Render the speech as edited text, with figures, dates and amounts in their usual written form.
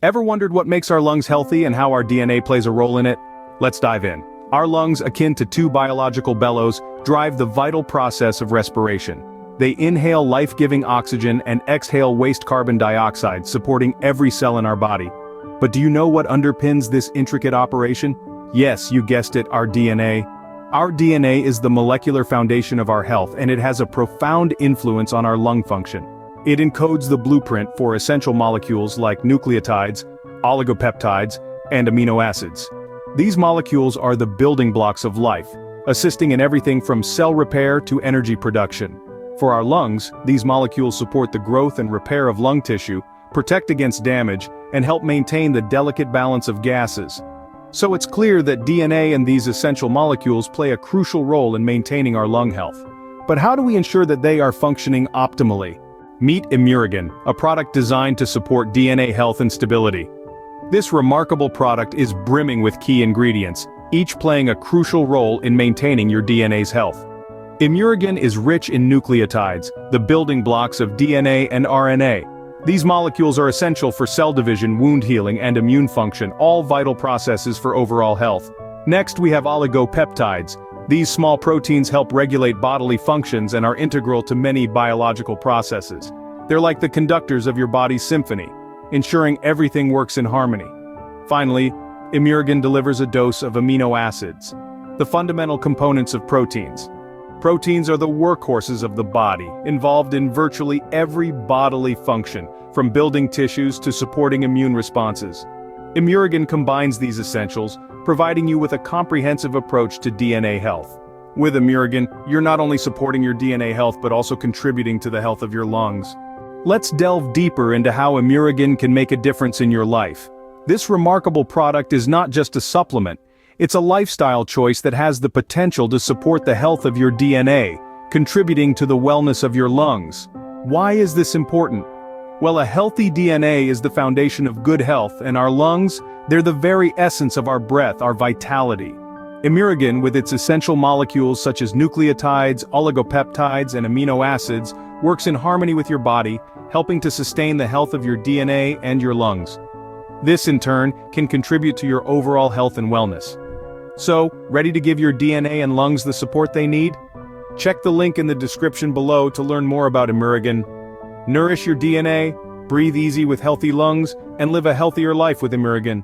Ever wondered what makes our lungs healthy and how our DNA plays a role in it? Let's dive in. Our lungs, akin to two biological bellows, drive the vital process of respiration. They inhale life-giving oxygen and exhale waste carbon dioxide, supporting every cell in our body. But do you know what underpins this intricate operation? Yes, you guessed it, our DNA. Our DNA is the molecular foundation of our health, and it has a profound influence on our lung function. It encodes the blueprint for essential molecules like nucleotides, oligopeptides, and amino acids. These molecules are the building blocks of life, assisting in everything from cell repair to energy production. For our lungs, these molecules support the growth and repair of lung tissue, protect against damage, and help maintain the delicate balance of gases. So it's clear that DNA and these essential molecules play a crucial role in maintaining our lung health. But how do we ensure that they are functioning optimally? Meat ImuRegen, a product designed to support DNA health and stability. This remarkable product is brimming with key ingredients, each playing a crucial role in maintaining your DNA's health. ImuRegen is rich in nucleotides, the building blocks of DNA and RNA. These molecules are essential for cell division, wound healing, and immune function, all vital processes for overall health. Next, we have oligopeptides. These small proteins help regulate bodily functions and are integral to many biological processes. They're like the conductors of your body's symphony, ensuring everything works in harmony. Finally, ImuRegen delivers a dose of amino acids, the fundamental components of proteins. Proteins are the workhorses of the body, involved in virtually every bodily function, from building tissues to supporting immune responses. ImuRegen combines these essentials, providing you with a comprehensive approach to DNA health. With ImuRegen, you're not only supporting your DNA health but also contributing to the health of your lungs. Let's delve deeper into how ImuRegen can make a difference in your life. This remarkable product is not just a supplement, it's a lifestyle choice that has the potential to support the health of your DNA, contributing to the wellness of your lungs. Why is this important? Well, a healthy DNA is the foundation of good health, and our lungs, they're the very essence of our breath, our vitality. ImuRegen, with its essential molecules such as nucleotides, oligopeptides, and amino acids, works in harmony with your body, helping to sustain the health of your DNA and your lungs. This, in turn, can contribute to your overall health and wellness. So, ready to give your DNA and lungs the support they need? Check the link in the description below to learn more about ImuRegen. Nourish your DNA, breathe easy with healthy lungs, and live a healthier life with ImuRegen.